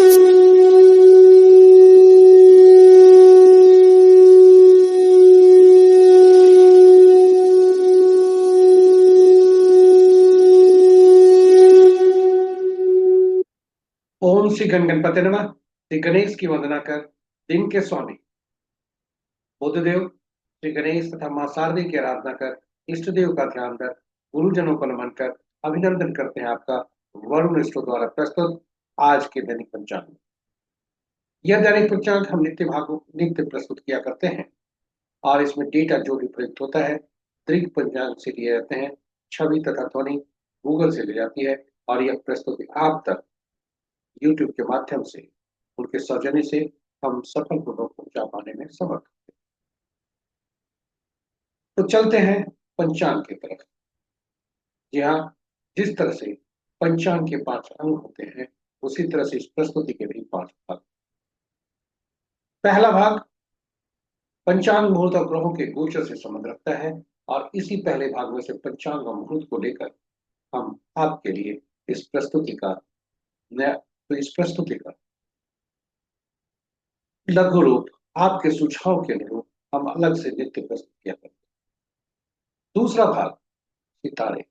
ओम श्री गणपति नमः। श्री गणेश की वंदना कर दिन के स्वामी बुद्धदेव श्री गणेश तथा मां शारदे की आराधना कर इष्ट देव का ध्यान कर गुरुजनों को नमन कर अभिनंदन करते हैं आपका वरुण स्टो द्वारा प्रस्तुत आज के दैनिक पंचांग में। यह दैनिक पंचांग हम नित्य प्रस्तुत किया करते हैं और इसमें डेटा जो भी प्रयुक्त होता है दृग पंचांग से लिए जाते हैं, छवि तथा ध्वनि गूगल से ली जाती है और यह प्रस्तुति आप तक यूट्यूब के माध्यम से उनके सौजन्य से हम सफलपूर्वक पहुंचा पाने में समर्थ हैं। तो चलते हैं पंचांग की तरफ। जी हाँ, जिस तरह से पंचांग के 5 अंग होते हैं उसी तरह से इस प्रस्तुति के भी 5 भाग। पहला भाग पंचांग मुहूर्त और ग्रहों के गोचर से संबंध रखता है और इसी पहले भाग में से पंचांग और मुहूर्त को लेकर हम आपके लिए इस प्रस्तुति का नया तो इस प्रस्तुति का लघु रूप आपके सुझाव के अनुरूप हम अलग से नित्य प्रस्तुत किया करते हैं। दूसरा भाग सितारे।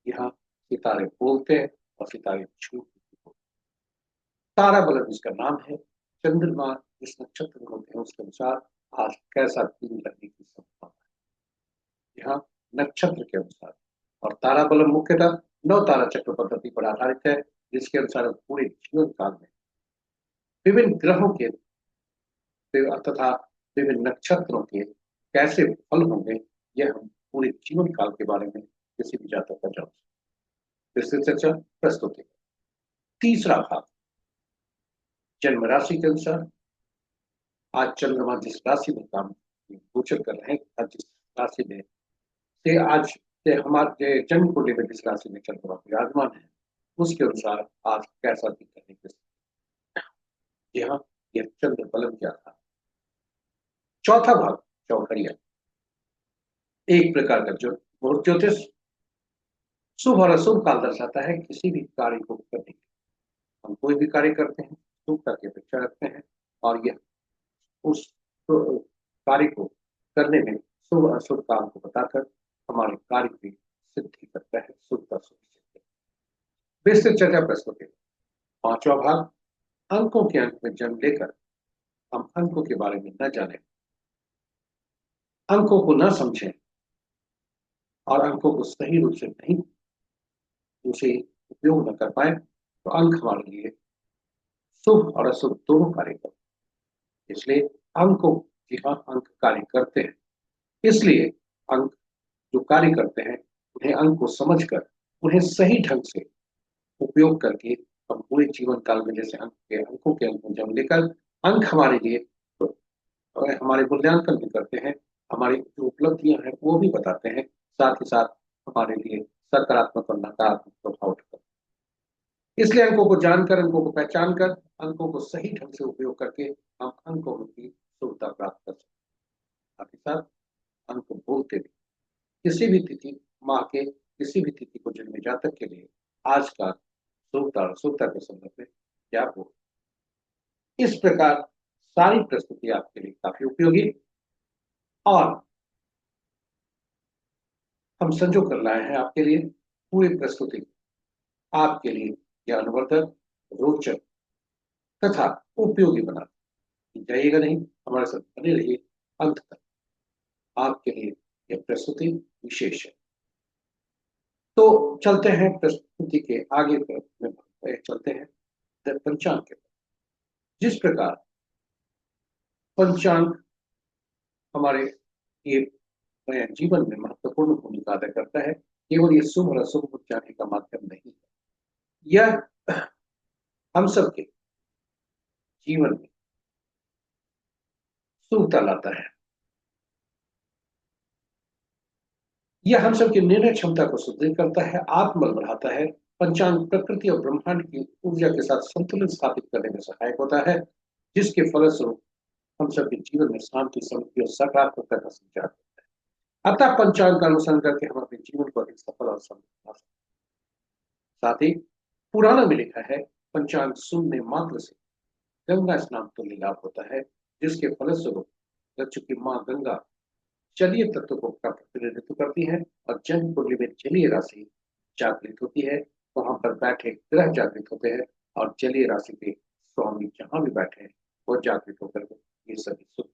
यहाँ सितारे बोलते हैं और सितारे छूट। तारा बलम इसका नाम है। चंद्रमा जिस नक्षत्र में होते हैं उसके अनुसार आज कैसा दिन लगने की संभावना है, यहाँ नक्षत्र के अनुसार। और तारा बलम मुख्यतः 9 तारा चक्र पद्धति पर आधारित है, जिसके अनुसार पूरे जीवन काल में विभिन्न ग्रहों के तथा विभिन्न नक्षत्रों के कैसे फल होंगे यह हम पूरे जीवन काल के बारे में किसी भी जातक का जान सकते। इससे चर्चा प्रस्तुति। तीसरा भाग जन्म राशि के अनुसार आज चंद्रमा जिस राशि में काम गोचर कर रहे हैं, जिस राशि में से आज से हमारे जन्म कुंडली में जिस राशि में चंद्रमा विराजमान है उसके अनुसार आज कैसा दिन करने के। यहाँ यह चंद्र बलम क्या था। चौथा भाग चौखड़िया, एक प्रकार का ज्योतिष शुभ और अशुभ काल दर्शाता है किसी भी कार्य को करने के। हम कोई भी कार्य करते हैं शुभता की अपेक्षा रखते हैं और यह उस कार्य को करने में शुभ अशुभ काल को बताकर हमारे कार्य की सिद्धि करता है, शुभता सुनिश्चित। विस्तृत चर्चा प्रस्तुत है। पांचवा भाग अंकों के अंक में जन्म लेकर हम अंकों के बारे में न जाने, अंकों को न समझें और अंकों को सही रूप से नहीं उसे उपयोग न कर पाए तो अंक हमारे लिए शुभ और अशुभ दोनों कार्य करते हैं। इसलिए अंकों जी हाँ अंक कार्य करते हैं, इसलिए अंक जो कार्य करते हैं उन्हें अंक को समझकर उन्हें सही ढंग से उपयोग करके हम पूरे जीवन काल में जैसे अंकों के अंक में जन्म लेकर अंक हमारे लिए तो हमारे मूल्यांकन भी करते हैं, हमारी जो उपलब्धियां हैं वो भी बताते हैं, साथ ही साथ हमारे लिए सकारात्मक और नकारात्मक प्रभाव करते हैं। इसलिए अंकों को जानकर अंकों को पहचान कर अंकों को सही ढंग से उपयोग करके हम अंकों की शुभता प्राप्त कर सकते हैं। साथ ही साथ अंक बोलते भी किसी भी तिथि माह के किसी भी तिथि को जन्मे जातक के लिए आज का शुभता के संदर्भ में क्या हो। इस प्रकार सारी प्रस्तुति आपके लिए काफी उपयोगी और हम संजो कर लाए हैं आपके लिए पूरी प्रस्तुति आपके लिए ज्ञानवर्धक, रोचक तथा उपयोगी बना। जाइएगा नहीं, हमारे साथ बने रहिए अंत तक, आपके लिए यह प्रस्तुति विशेष है। तो चलते हैं प्रस्तुति के आगे चलते हैं पंचांग के। जिस प्रकार पंचांग हमारे ये जीवन में महत्वपूर्ण भूमिका अदा करता है, केवल ये शुभ और अशुभ जाने का माध्यम नहीं है, यह हम सबके जीवन में शुभता लाता है। यह हम सबकी निर्णय क्षमता को सुदृढ़ करता है, आत्मबल बढ़ाता है। पंचांग प्रकृति और ब्रह्मांड की ऊर्जा के साथ संतुलन स्थापित करने में सहायक होता है, जिसके फलस्वरूप हम सबके जीवन में शांति, समृद्धि और सकारात्मकता का संचार होता है। अतः पंचांग का अनुसरण करके हम अपने जीवन को अधिक सफल और समृद्ध बना सकते हैं। साथ ही पुराणों में लिखा है पंचांग सुनने मात्र से गंगा स्नान तुल्य लाभ होता है, जिसके फलस्वरूप चूंकि माँ गंगा जलीय तत्व को प्रतिनिधित्व करती है और जन्म कुंडली में जलीय राशि जागृत होती है, वहां पर बैठे ग्रह जागृत होते हैं और जलीय राशि के स्वामी जहां भी बैठे हैं वो जागृत होकर ये सभी सुख।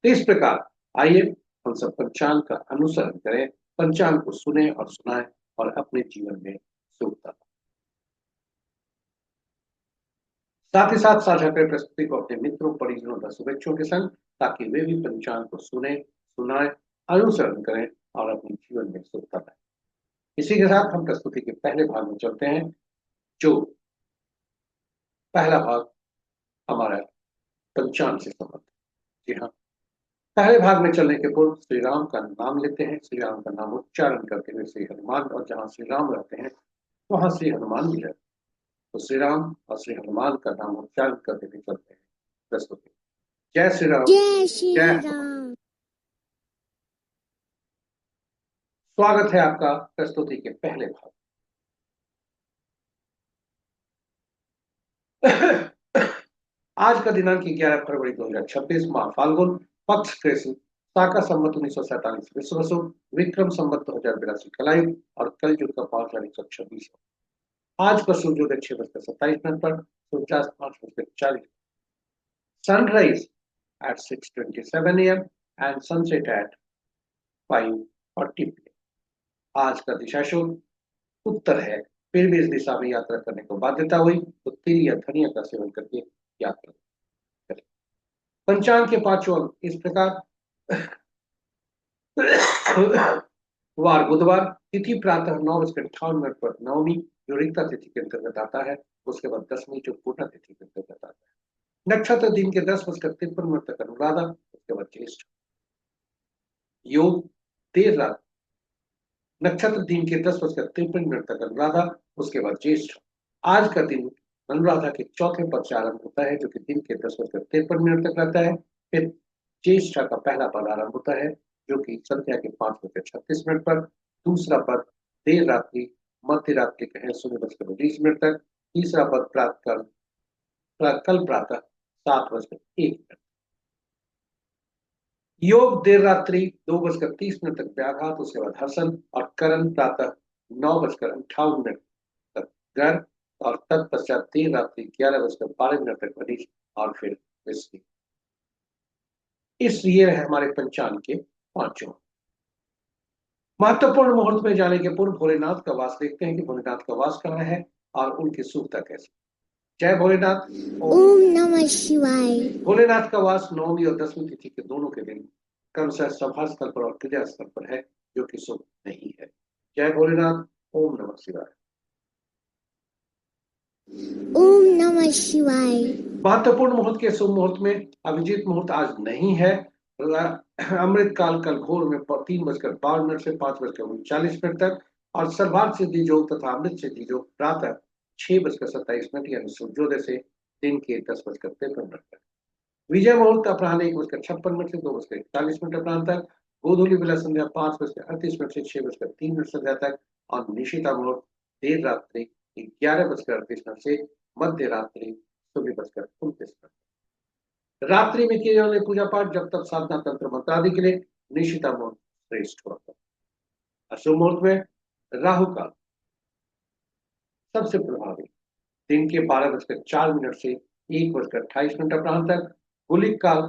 तो इस प्रकार आइए हम सब पंचांग का अनुसरण करें, पंचांग को सुने और सुनाएं और अपने जीवन में सुखता। साथ ही साथ साझा करें प्रस्तुति को अपने मित्रों, परिजनों तथा शुभेच्छुओं के संग, ताकि वे भी पंचांग को सुने, सुनाएं, अनुसरण करें और अपने जीवन में सुखता पाए। इसी के साथ हम प्रस्तुति के पहले भाग में चलते हैं, जो पहला भाग हमारा पंचांग से संबंधित। जी हाँ, पहले भाग में चलने के पूर्व श्री राम का नाम लेते हैं। श्री राम का नाम उच्चारण करते हुए श्री हनुमान, और जहां श्री राम रहते हैं वहां श्री हनुमान भी रहते हैं, तो श्री राम और श्री हनुमान का नाम उच्चारण करते हुए चलते हैं प्रस्तुति। जय श्री राम, जय श्री जय राम। स्वागत है आपका प्रस्तुति के पहले भाग। आज का दिनांक 11 फरवरी 2026, माह फाल्गुन, पक्ष कृष्ण, शाका संवत 1947 विश्व बसु, विक्रम संवत 2082 कलायुग और कलयुग का 5126। आज का सूर्योदय 6:27 पर, सूर्यास्त 5:40, sunrise at 6:27 AM and sunset at 5:40 PM। आज का दिशाशूल उत्तर है, फिर भी इस दिशा में यात्रा करने को बाध्यता हुई तो तिल या धनिया का सेवन करके यात्रा करें। पंचांग के पांचों अंक इस प्रकार। वार बुधवार, तिथि प्रातः 9:58 पर नवमी, जो रिक्ता तिथि के अंतर्गत आता है। उसके बाद दसवीं, जो पूर्णा तिथि के अंतर्गत आता है। नक्षत्र दिन के 10:53 तक अनुराधा, उसके बाद ज्येष्ठ। योग देर रात, नक्षत्र दिन के 10:53 तक अनुराधा, उसके बाद ज्येष्ठ। आज का दिन अनुराधा के चौथे पद से आरंभ होता है, जो कि दिन के 10:53 तक रहता है। फिर ज्येष्ठ का पहला पद आरंभ होता है, जो कि संध्या के 5:36 पर। दूसरा पद देर रात्रि, मध्य रात्रि कहें 0:20 तक। तीसरा पद कल प्रातः 7:01। योग देर रात्रि 2:30 तक व्याघात, उसके बाद हसन, और करण प्रातः 9:58 तक गर्भ, और तत्पश्चात देर रात्रि 11:12 तक मनीष, और फिर विस्ती। इसलिए है हमारे पंचांग के पांचों। महत्वपूर्ण मुहूर्त में जाने के पूर्व भोलेनाथ का वास देखते हैं कि भोलेनाथ का वास कहाँ है और उनकी सुखता कैसे। जय भोलेनाथ, ओम नमः शिवाय। भोलेनाथ का वास नौवीं और दसवीं तिथि के दोनों के दिन क्रमशः सभा स्थल पर और क्रिया स्थल पर है, जो कि शुभ नहीं है। जय भोलेनाथ, ओम नमः शिवाय। ओम नमः शिवाय। महत्वपूर्ण मुहूर्त के शुभ मुहूर्त में अभिजीत मुहूर्त आज नहीं है। अमृत काल कल भोर में 3:52 से 5:39 तक, और सर्वार्थ सिद्धि योग तथा अमृत सिद्धि योग प्रातः 6:27 यानी सूर्योदय से दिन के 10:53 तक। विजय मुहूर्त अपराह्न 1:56 से 2:41 अपराह्न तक। गोधूली बेला संध्या 5:38 से 6:03 संध्या तक, और निशिता मुहूर्त देर रात्रि 11:38 से मध्य रात्रि 16:29। रात्रि में किए जाने पूजा पाठ, जब तक साधना, तंत्र मंत्र आदि के लिए निशिता मुहूर्त श्रेष्ठ होता है। अशुभ मुहूर्त में राहु काल सबसे प्रभावी, दिन के 12:04 से 1:28 अपराह्न तक। गुलिक काल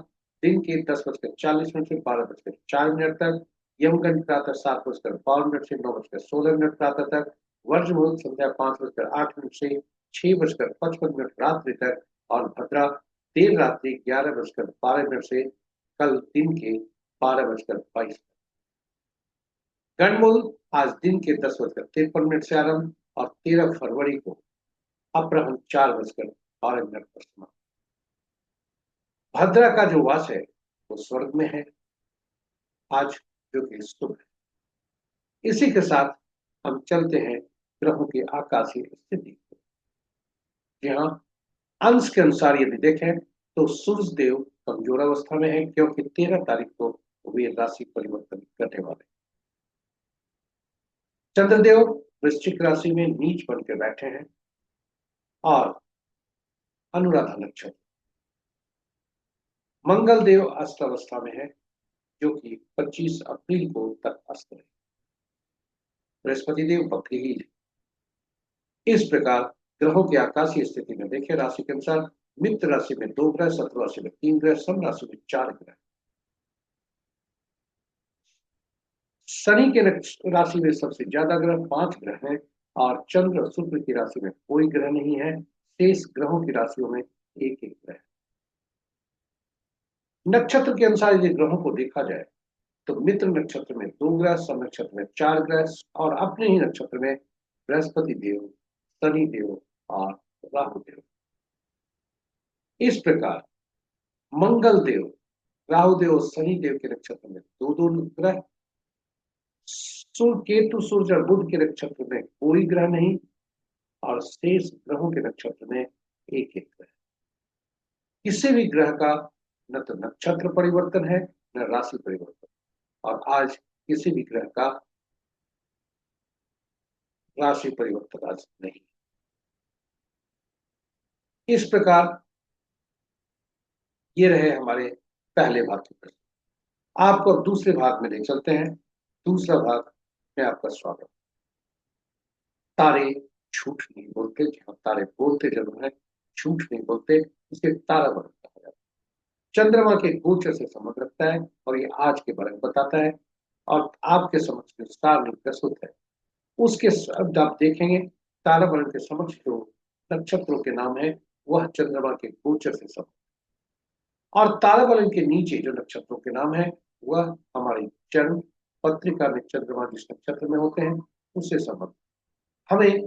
दिन के 10:40 से 12:04 तक। यमगंड प्रातः 7:52 से 9:16 प्रातः तक। वर्ज मुहूर्त संध्या 5:08 से 6:55 रात्रि तक, और भद्रा देर रात्रि 11:12 से कल दिन के 12:22। गणमूल आज दिन के 10:53 से आरंभ, और 13 फरवरी को अपराह्न 4:12 पर समाप्त। भद्रा का जो वास है वो स्वर्ग में है आज, जो कि शुभ है। इसी के साथ हम चलते हैं ग्रहों की आकाशीय स्थिति। यहाँ अंश के अनुसार यदि देखें तो सूर्य देव कमजोर अवस्था में है, क्योंकि 13 तारीख को वे राशि परिवर्तन करने वाले। चंद्रदेव वृश्चिक राशि में नीच बनकर बैठे हैं, और अनुराधा नक्षत्र। मंगल देव अस्त अवस्था में है, जो कि 25 अप्रैल को तक अस्त है। बृहस्पति देव वक्री ही है। इस प्रकार ग्रहों की आकाशीय स्थिति में देखिए, राशि के अनुसार मित्र राशि में 2 ग्रह, शत्रु राशि में 3 ग्रह, सम राशि में 4 ग्रह। शनि के राशि में सबसे ज्यादा ग्रह 5 ग्रह हैं, और चंद्र और शुक्र की राशि में कोई ग्रह नहीं है। शेष ग्रहों की राशियों में एक एक ग्रह। नक्षत्र के अनुसार यदि ग्रहों को देखा जाए तो मित्र नक्षत्र में 2 ग्रह, सम नक्षत्र में 4 ग्रह, और अपने ही नक्षत्र में बृहस्पति देव, शनि देव और राहु देव। इस प्रकार मंगल देव, राहु देव और शनि देव के नक्षत्र में 2 ग्रह, केतु, सूर्य और बुध के नक्षत्र में कोई ग्रह नहीं, और शेष ग्रहों के नक्षत्र में एक एक ग्रह। किसी भी ग्रह का न तो नक्षत्र परिवर्तन है न राशि परिवर्तन, और आज किसी भी ग्रह का राशि परिवर्तन आज नहीं। इस प्रकार ये रहे हमारे पहले भाग के प्रश्न। आपको अब दूसरे भाग में ले चलते हैं। दूसरा भाग में आपका स्वागत। तारे झूठ नहीं बोलते, जहां तारे बोलते जरूर है, झूठ नहीं बोलते, इसे तारा वर्णन कहा जाता है। चंद्रमा के गोचर से संबंध रखता है, और ये आज के बारे में बताता है, और आपके समक्ष विस्तार में प्रस्तुत है। उसके शब्द आप देखेंगे। ताराबरण के समक्ष जो नक्षत्रों के नाम है वह चंद्रमा के गोचर से संबंध, और ताराबरण के नीचे जो नक्षत्रों के नाम है वह हमारी जन्म पत्रिका में चंद्रमा जिस नक्षत्र में होते हैं उससे संबंध। हमें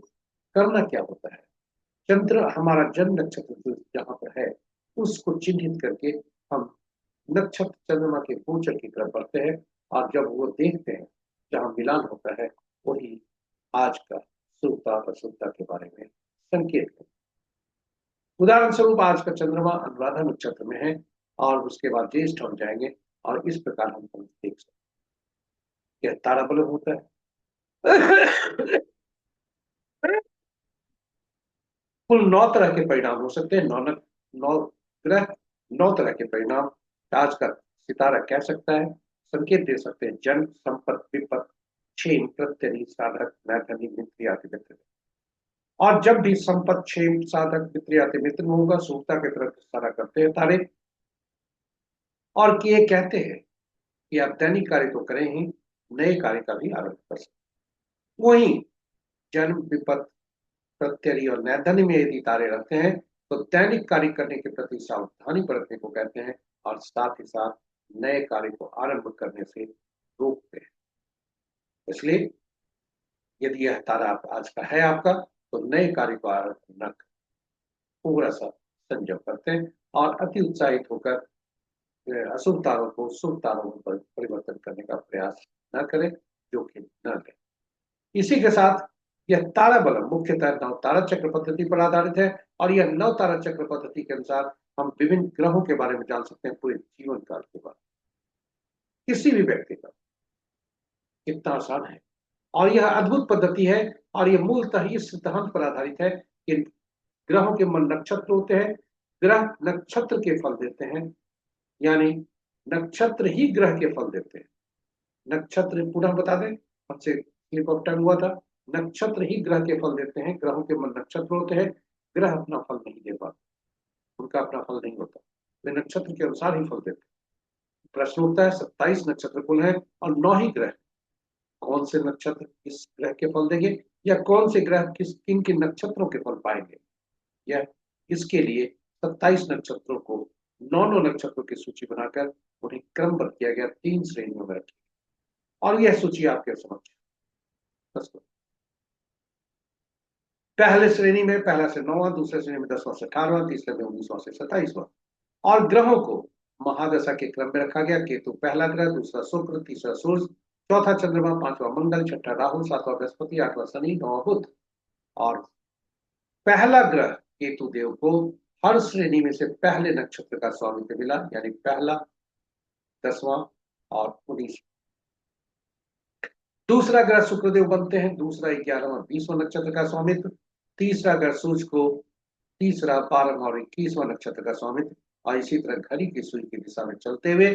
करना क्या होता है, चंद्र हमारा जन्म नक्षत्र जहां पर है उसको चिन्हित करके हम नक्षत्र चंद्रमा के गोचर की तरफ बढ़ते हैं, और जब वो देखते हैं जहां मिलान होता है वही आज का शुभता और अशुभता के बारे में संकेत है। उदाहरण स्वरूप आज का चंद्रमा अनुराधा नक्षत्र में है, और उसके बाद ज्येष्ठ हम जाएंगे, और इस प्रकार हम देख सकते हैं। यह ताराबल होता है। कुल 9 तरह के परिणाम हो सकते हैं। 9 ग्रह, 9 तरह के परिणाम आज का सितारा कह सकता है, संकेत दे सकते हैं। जन्म, संपत, विपत, क्षेम, प्रत्यय, साधक, नैधनी, मित्र आदि मित्र। और जब भी संपत, क्षेम, साधक, मित्र आदि मित्र में होगा, सूक्ता की तरफ इशारा करते हैं तारे, और कि ये कहते हैं कि आप दैनिक कार्य तो करें ही, नए कार्य का भी आरंभ कर सकते। वहीं जन्म, विपत, प्रत्यय और नैधन्य में यदि तारे रहते हैं तो दैनिक कार्य करने के प्रति सावधानी बरतने को कहते हैं, और साथ ही साथ नए कार्य को आरंभ करने से रोकते हैं। इसलिए यदि यह तारा आज का है आपका, तो नए कार्य को आरंभ न थोड़ा सा संयम करते हैं, और अति उत्साहित होकर अशुभ तारों को शुभ तारों में परिवर्तन करने का प्रयास न करें, जोखिम न लें। इसी के साथ यह तारा बलम मुख्यतः 9 तारा चक्र पद्धति पर आधारित है, और यह 9 तारा चक्र पद्धति के अनुसार हम विभिन्न ग्रहों के बारे में जान सकते हैं, पूरे जीवन काल के बारे में। किसी भी व्यक्ति का कितना आसान है, और यह अद्भुत पद्धति है, और यह मूलतः इस सिद्धांत पर आधारित है कि ग्रहों के मन नक्षत्र होते हैं, ग्रह नक्षत्र के फल देते हैं, यानी नक्षत्र ही ग्रह के फल देते हैं। नक्षत्र पुनः बता दें, हमसे स्लिप ऑफ टंग हुआ था। नक्षत्र ही ग्रह के फल देते हैं, ग्रहों के मन नक्षत्र होते हैं, ग्रह अपना फल नहीं दे पाते, उनका अपना फल नहीं होता, वे नक्षत्र के अनुसार ही फल देते हैं। प्रश्न उठता है 27 नक्षत्र कुल है और 9 ही ग्रह, कौन से नक्षत्र किस ग्रह के फल देंगे, या कौन से ग्रह किन किन नक्षत्रों के फल पाएंगे। यह इसके लिए 27 नक्षत्रों को 9 नक्षत्रों की सूची बनाकर उन्हें क्रमबद्ध किया गया, 3 श्रेणियों में रखी, और यह सूची आपके समक्ष। पहले श्रेणी में पहला से 9वां, दूसरे श्रेणी में 10वां से 18वां, तीसरे में 19वां से 27वां, और ग्रहों को महादशा के क्रम में रखा गया। केतु पहला ग्रह, दूसरा शुक्र, तीसरा सूर्य, चौथा चंद्रमा, 5वां मंगल, छठा राहु, 7वां बृहस्पति, 8वां शनि, 9वां बुध। और पहला ग्रह केतु देव को हर श्रेणी में से पहले नक्षत्र का स्वामित्व मिला, यानी पहला, 10वां और 19। दूसरा ग्रह शुक्रदेव बनते हैं, दूसरा 11वां 20वां नक्षत्र का स्वामित्व। तीसरा ग्रह सूर्य को तीसरा, 12वां और 21वां नक्षत्र का स्वामित्व, और इसी तरह घड़ी की सुई की दिशा में चलते हुए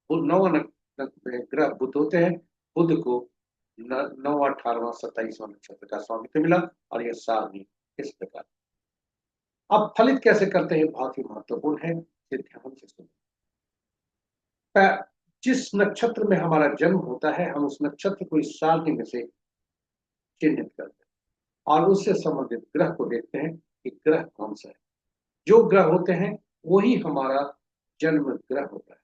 नौवां ग्रह बुध होते हैं। बुध को 9वां, 18वां, 27वां नक्षत्र का स्वामित्व मिला, और यह सारणी इस प्रकार। अब फलित कैसे करते हैं, बहुत ही महत्वपूर्ण है, ये ध्यान से सुनो। जिस नक्षत्र में हमारा जन्म होता है, हम उस नक्षत्र को इस सारणी में से चिन्हित करते हैं और उससे संबंधित ग्रह को देखते हैं कि ग्रह कौन सा है। जो ग्रह होते हैं वही हमारा जन्म ग्रह होता है।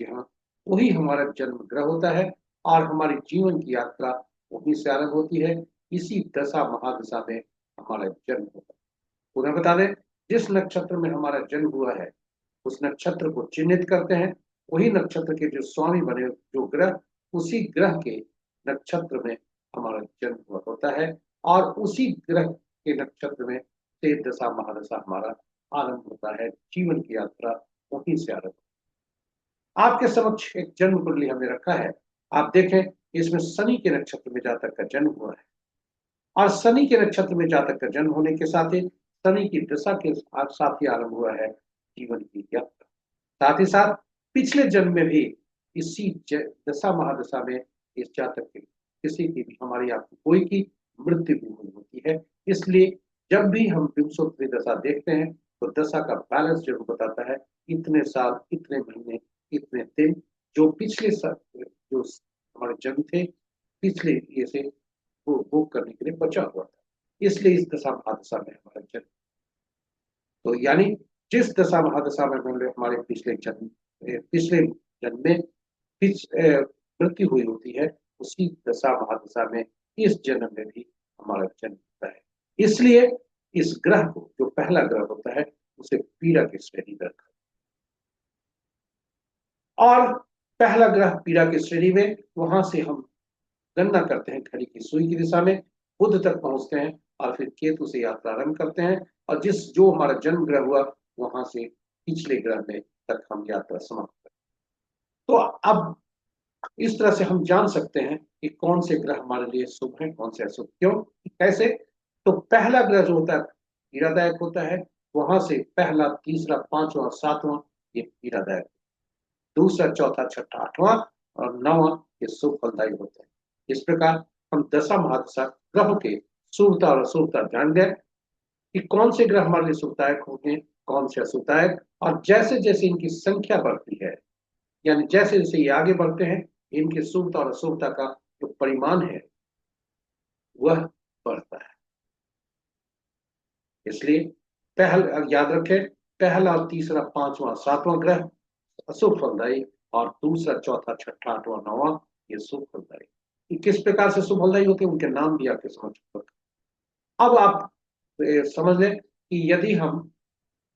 जी हाँ, वही हमारा जन्म ग्रह होता है, और हमारी जीवन की यात्रा वहीं से आरंभ होती है। इसी दशा महादशा में हमारा जन्म होता है। पुनः बता दें, जिस नक्षत्र में हमारा जन्म हुआ है उस नक्षत्र को चिन्हित करते हैं। वही नक्षत्र के जो स्वामी बने, जो ग्रह, उसी ग्रह के नक्षत्र में हमारा जन्म हुआ होता है, और उसी ग्रह के नक्षत्र में से दशा महादशा हमारा आरंभ होता है। जीवन की यात्रा वहीं से आरंभ। आपके समक्ष एक जन्म कुंडली हमने रखा है। आप देखें, इसमें शनि के नक्षत्र में जातक का जन्म हुआ है, और शनि के नक्षत्र में जातक का जन्म होने के साथ ही शनि की दशा के साथ ही आरंभ हुआ है जीवन की यात्रा। साथ ही साथ पिछले जन्म में भी इसी दशा महादशा में इस जातक के किसी की भी, हमारी आपकी कोई की मृत्यु भी हुई होती है। इसलिए जब भी हम विंशोत्तरी दशा देखते हैं तो दशा का बैलेंस जरूर बताता है, इतने साल, इतने महीने, इतने दिन, जो पिछले साल जो हमारे जन्म थे पिछले ये से वो भोग करने के लिए बचा हुआ था। इसलिए इस दशा महादशा में हमारा जन्म, तो यानी जिस दशा महादशा में हमारे पिछले जन्म में मृत्यु हुई होती है, उसी दशा महादशा में इस जन्म में भी हमारा जन्म होता है। इसलिए इस ग्रह को, जो पहला ग्रह होता है, उसे पीड़ा की श्रेणी में रखा, और पहला ग्रह पीड़ा की श्रेणी में, वहां से हम गणना करते हैं घड़ी की सुई की दिशा में, बुध तक पहुंचते हैं, और फिर केतु से यात्रा आरंभ करते हैं, और जो हमारा जन्म ग्रह हुआ वहां से पिछले ग्रह में तक हम यात्रा समाप्त करते हैं। तो अब इस तरह से हम जान सकते हैं कि कौन से ग्रह हमारे लिए शुभ हैं, कौन से अशुभ। क्यों, कैसे? तो पहला ग्रह जो होता है पीड़ादायक होता है, वहां से पहला, तीसरा, पांचवा, सातवां ये पीड़ादायक, दूसरा, चौथा, छठा, आठवां और नौवां ये शुभ फलदायी होते हैं। इस प्रकार हम दशा महादशा ग्रहों के शुभता और अशुभता जान गए कि कौन से ग्रह हमारे लिए शुभदायक होंगे, कौन से अशुभदायक, और जैसे जैसे इनकी संख्या बढ़ती है, यानी जैसे जैसे ये आगे बढ़ते हैं, इनकी शुभता और अशुभता का जो परिमाण है वह बढ़ता है। इसलिए याद रखें, पहला, तीसरा, पांचवा, सातवां ग्रह अशुभ फलदायी, और दूसरा, चौथा, छठा, आठवां, नौवां ये शुभ फलदायी। किस प्रकार से शुभ फलदायी होते हैं, उनके नाम भी आपके समझ। अब आप समझ लें कि यदि हम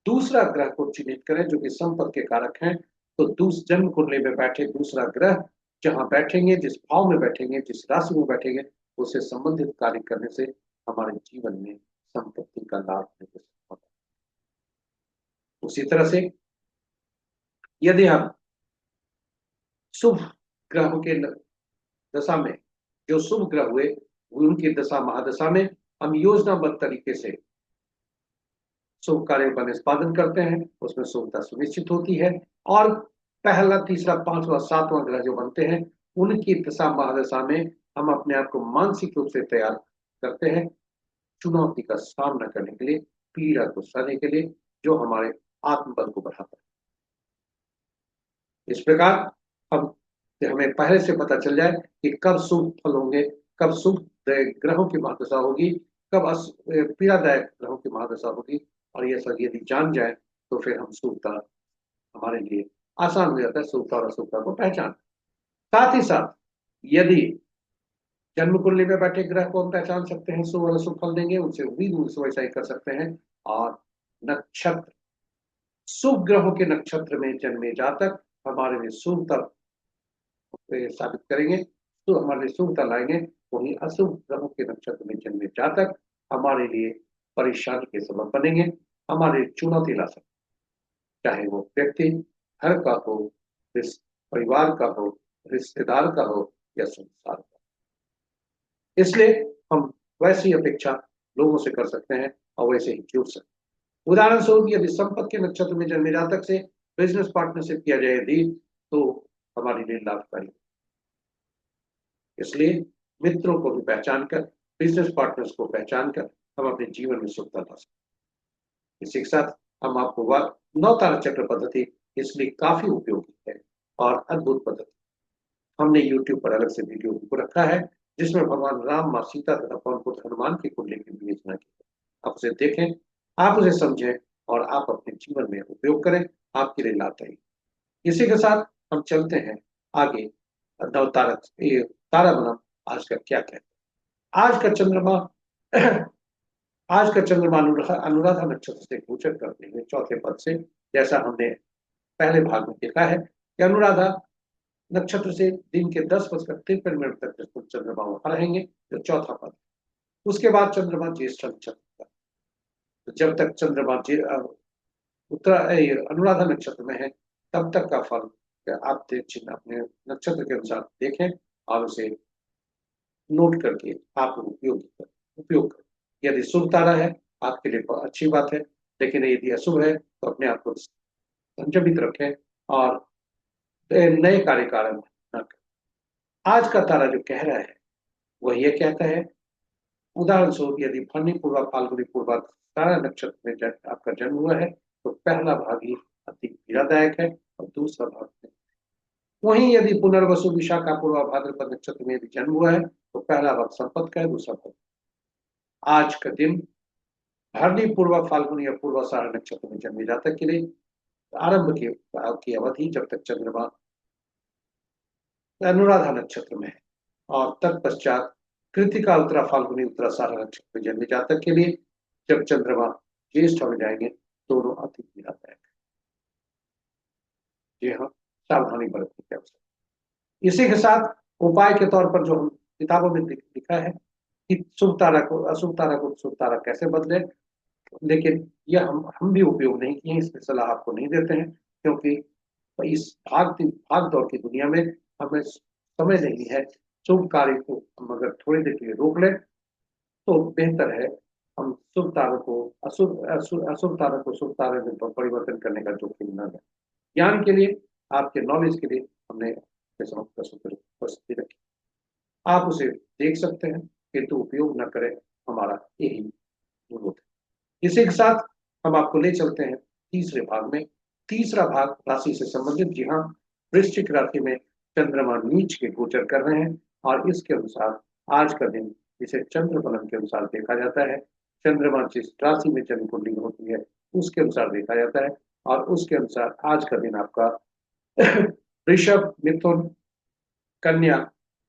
दूसरा ग्रह को चिन्हित करें जो कि संपत्ति के कारक हैं, तो जन्म कुंडली में बैठे दूसरा ग्रह जहां बैठेंगे, जिस भाव में बैठेंगे, जिस राशि में बैठेंगे, उससे संबंधित कार्य करने से हमारे जीवन में संपत्ति का लाभ होता है। उसी तरह से यदि हम शुभ ग्रहों के दशा में, जो शुभ ग्रह हुए उनकी दशा महादशा में हम योजनाबद्ध तरीके से शुभ कार्यों का निष्पादन करते हैं, उसमें शुभता सुनिश्चित होती है। और पहला, तीसरा, पांचवा, सातवां ग्रह जो बनते हैं, उनकी दशा महादशा में हम अपने आप को मानसिक रूप से तैयार करते हैं चुनौती का सामना करने के लिए, पीड़ा को सहने के लिए, जो हमारे आत्मबल को बढ़ाता है। इस प्रकार हमें पहले से पता चल जाए कि कब शुभ फल होंगे, कब शुभ ग्रहों की महादशा होगी, कब पीड़ादायक ग्रहों की महादशा होगी, और यह सब यदि जान जाए तो फिर हम शुभता, हमारे लिए आसान हो जाता है शुभता और अशुभता को पहचान। साथ ही साथ यदि जन्म कुंडली में बैठे ग्रह को हम पहचान सकते हैं, शुभ और अशुभ फल देंगे, उनसे उम्मीद वैसा ही कर सकते हैं। और नक्षत्र, शुभ ग्रहों के नक्षत्र में जन्मे जातक हमारे लिए शुभता साबित करेंगे, तो हमारे लिए शुभता लाएंगे। वही अशुभ ग्रहों के नक्षत्र में जन्मे जातक हमारे लिए परेशानी के सबब बनेंगे, हमारे चुनौती ला सकते, चाहे वो व्यक्ति घर का हो, परिवार का हो, रिश्तेदार का हो या संसार का। इसलिए हम वैसी अपेक्षा लोगों से कर सकते हैं और वैसे ही जुड़ सकते हैं। उदाहरण स्वरूप यदि संपत्ति के नक्षत्र में जन्मे जातक से बिजनेस पार्टनरशिप किया जाए यदि, तो हमारे लिए लाभकारी। इसलिए मित्रों को भी पहचान कर, बिजनेस पार्टनर्स को पहचान कर हम अपने जीवन में सुखता ला सकते। इसी के साथ हम आपको नौ तारा चक्र पद्धति इसलिए काफी उपयोगी है और अद्भुत पद्धति। हमने YouTube पर अलग से वीडियो को रखा है जिसमें भगवान राम, माँ सीता तथा पवन पुत्र हनुमान की कुंडली की विवेचना की है। आप उसे देखें, आप उसे समझें और आप अपने जीवन में उपयोग करें, आपके लिए लाभदायी। इसी के साथ हम चलते हैं आगे। नवतारक तारा बनाम आज का क्या कहते हैं। आज का चंद्रमा आज का चंद्रमा अनुराधा नक्षत्र से गोचर करते हुए चौथे पद से, जैसा हमने पहले भाग में देखा है कि अनुराधा नक्षत्र से दिन के 10:53 तक चंद्रमा वहां रहेंगे, जो चौथा पद। उसके बाद चंद्रमा ज्येष्ठ नक्षत्र, तो जब तक चंद्रमा अनुराधा नक्षत्र में है तब तक का फल आप चिन्ह अपने नक्षत्र के अनुसार देखें और उसे नोट करके आप उपयोग करें। यदि शुभ तारा है आपके लिए अच्छी बात है, लेकिन यदि अशुभ है तो अपने आप को संयमित रखें और नए कार्य कारण न करें। आज का तारा जो कह रहा है वह यह कहता है, उदाहरण स्वरूप यदि फनी पूर्वा, फाल्गुनी पूर्वा तारा नक्षत्र में आपका जन्म हुआ है तो पहला भाग ही अति पीड़ादायक है और दूसरा भाग में। वहीं यदि पुनर्वसु, विशाखा, पूर्वा भाद्रपद नक्षत्र में यदि जन्म हुआ है तो पहला भाग संपत्ति का है, दूसरा भाग। आज का दिन भरणी पूर्वा, फाल्गुनी या पूर्वाषाढ़ नक्षत्र में जन्मे जातक के लिए आरंभ की अवधि जब तक चंद्रमा अनुराधा नक्षत्र में है, और तत्पश्चात कृतिका, उत्तरा फाल्गुनी, उत्तराषाढ़ नक्षत्र में जन्मे जातक के लिए जब चंद्रमा ज्येष्ठ में जाएंगे दोनों अति पीड़ादायक है। जी हाँ, सावधानी बरतने की आवश्यकता। इसी के साथ उपाय के तौर पर जो हम किताबों में लिखा है कि शुभ तारा को अशुभ तारा को शुभ तारा कैसे बदले, लेकिन यह हम भी उपयोग नहीं किए, इसकी सलाह आपको नहीं देते हैं, क्योंकि इस भाग दौड़ की दुनिया में हमें समय नहीं है। शुभ कार्य को हम अगर थोड़ी देर के लिए रोक लें तो बेहतर है। हम शुभ तारों को अशुभ तारों को शुभ तारे में परिवर्तन करने का जोखिम न लें। ज्ञान के लिए, आपके नॉलेज के लिए हमने प्रस्तुति रखी, आप उसे देख सकते हैं किंतु उपयोग न करें, हमारा यही अनुरोध है। इसी के साथ हम आपको ले चलते हैं तीसरे भाग में। तीसरा भाग राशि से संबंधित। जी हाँ, वृश्चिक राशि में चंद्रमा नीच के गोचर कर रहे हैं और इसके अनुसार आज का दिन जिसे चंद्र फलन के अनुसार देखा जाता है, चंद्रमा जिस राशि में जन्म कुंडली होती है उसके अनुसार देखा जाता है, और उसके अनुसार आज का दिन आपका वृषभ, मिथुन, कन्या,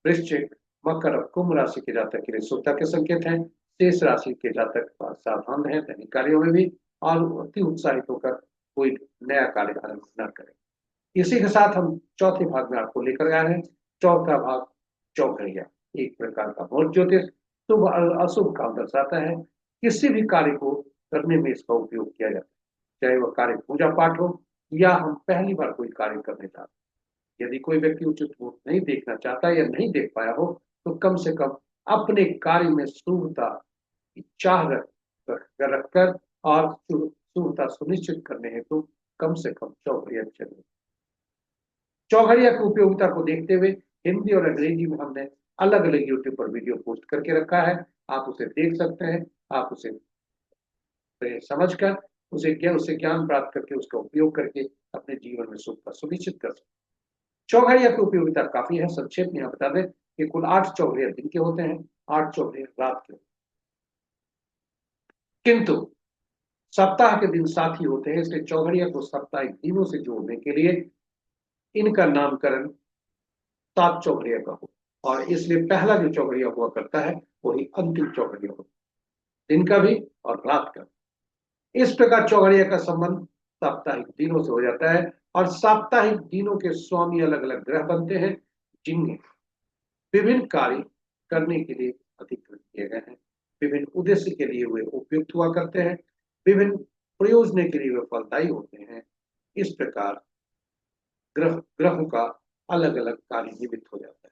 वृश्चिक, मकर और कुंभ राशि के जातक के लिए शुभता के संकेत हैं। शेष राशि के जातक सावधान रहें दैनिक कार्यों में भी, और अति उत्साहित होकर कोई नया कार्य आरंभ न करें। इसी के साथ हम चौथे भाग में आपको लेकर आ रहे हैं। चौथा भाग चौघड़िया, एक प्रकार का बहुत ज्योतिष शुभ अशुभ का दर्शाता है। किसी भी कार्य को करने में इसका उपयोग किया जाता है, चाहे वह कार्य पूजा पाठ हो या हम पहली बार कोई कार्य करने चाहते हैं। यदि कोई व्यक्ति उचित मुहूर्त नहीं देखना चाहता या नहीं देख पाया हो तो कम से कम अपने कार्य में शुभता की चाह रखकर और शुभता सुनिश्चित करने हेतु कम से कम चौघड़िया चले। चौघड़िया की उपयोगिता को देखते हुए हिंदी और अंग्रेजी में हमने अलग अलग यूट्यूब पर वीडियो पोस्ट करके रखा है, आप उसे देख सकते हैं। आप उसे समझकर उससे ज्ञान प्राप्त करके उसका उपयोग करके अपने जीवन में सुख का सुनिश्चित कर सकते हैं। चौघड़िया की उपयोगिता काफी है। संक्षेप में यहाँ बता दें कि कुल 8 चौघड़िया दिन के होते हैं, 8 चौघड़िया रात के, किंतु सप्ताह के दिन साथ ही होते हैं, इसलिए चौघड़िया को साप्ताहिक दिनों से जोड़ने के लिए इनका नामकरण 7 चौघड़िया का हो, और इसलिए पहला जो चौघड़िया हुआ करता है वही अंतिम चौघड़िया होता है, दिन का भी और रात का। इस प्रकार चौघड़िया का संबंध साप्ताहिक दिनों से हो जाता है, और साप्ताहिक दिनों के स्वामी अलग अलग ग्रह बनते हैं जिनमें विभिन्न कार्य करने के लिए अधिकृत किए गए हैं, विभिन्न उद्देश्य के लिए वे उपयुक्त हुआ करते हैं, विभिन्न प्रयोजन के लिए वे फलदायी होते हैं। इस प्रकार ग्रहों का अलग अलग कार्य निमित्त हो जाता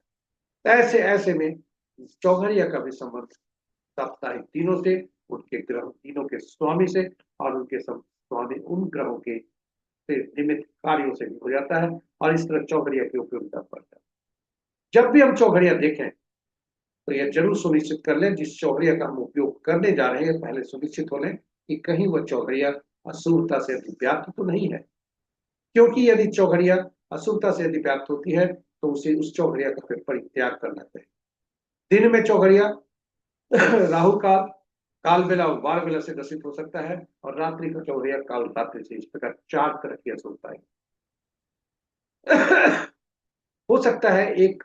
है। ऐसे में चौघड़िया का भी संबंध साप्ताहिक दिनों से उनके ग्रह तीनों के स्वामी से और उनके स्वामी उन ग्रहों के से निमित्त कार्यों से भी हो जाता है, और इस तरह चौघड़िया की उपयोगिता बढ़ता है। जब भी हम चौघड़िया देखें तो यह जरूर सुनिश्चित कर लें जिस चौघड़िया का हम उपयोग करने जा रहे हैं पहले सुनिश्चित हो लें कि कहीं वह चौघड़िया अशुभता से अधिव्याप्त तो नहीं है, क्योंकि यदि चौघड़िया अशुभता से अधिव्याप्त होती है तो उसे उस चौघड़िया का फिर परित्याग करना चाहिए। दिन में चौघड़िया राहु काल, काल बेला और बाल बेला से ग्रसित हो सकता है, और रात्रि का चौघड़िया काल रात्रि से। इस प्रकार 4 तरह की अशुभता हो सकता है एक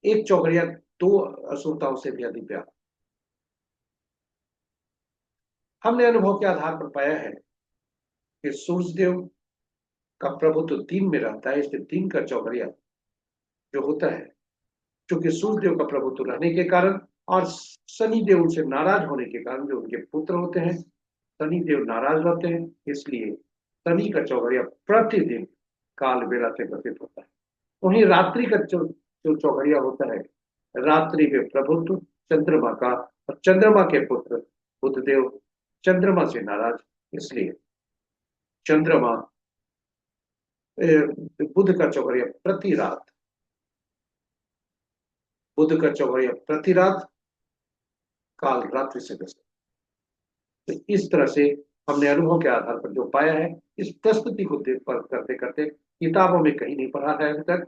एक चौघड़िया 2 अशुभताओं से भी अधिक व्याप्त। हमने अनुभव के आधार पर पाया है कि सूर्यदेव का प्रभुत्व दिन में रहता है, इसलिए दिन का चौघड़िया जो होता है, क्योंकि सूर्यदेव का प्रभुत्व रहने के कारण और शनि देव उनसे नाराज होने के कारण, जो उनके पुत्र होते हैं शनि देव नाराज रहते हैं, इसलिए शनि का चौघड़िया प्रतिदिन काल बेला से ग्रसित होता है। वहीं रात्रि का जो चौघड़िया होता है, रात्रि में प्रभुत्व चंद्रमा का, और चंद्रमा के पुत्र बुधदेव चंद्रमा से नाराज, इसलिए चंद्रमा बुध का चौघड़िया प्रति रात, बुध का चौघड़िया प्रति रात काल रात्रि से ग्रसित। तो इस तरह से हमने अनुभव के आधार पर जो पाया है, इस प्रस्तुति को देख पर करते करते किताबों में कहीं नहीं पढ़ा है अभी तक,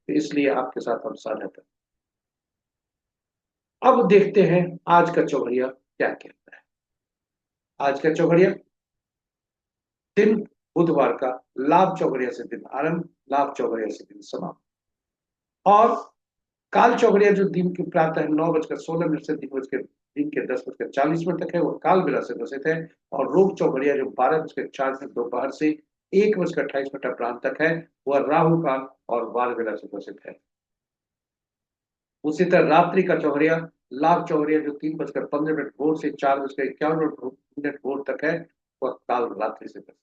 तो इसलिए आपके साथ हम साझा करते हैं। अब देखते हैं आज का चौघड़िया क्या कहता है। आज का चौघड़िया दिन बुधवार का लाभ चौघड़िया से दिन आरंभ, लाभ चौघड़िया से दिन समाप्त, और काल चौघड़िया जो दिन की प्रातः 9:16 से दिन के 10:40 तक है, वह काल बेला से ग्रसित है। और रोग चौघड़िया जो 12:04 दोपहर से 1:28 अपराह्न तक है, वह राहु काल और बाल बेला से ग्रसित है। उसी तरह रात्रि का चौघड़िया लाभ चौघड़िया जो 3:15 भोर से 4:51 भोर तक है, वह काल रात्रि से ग्रसित।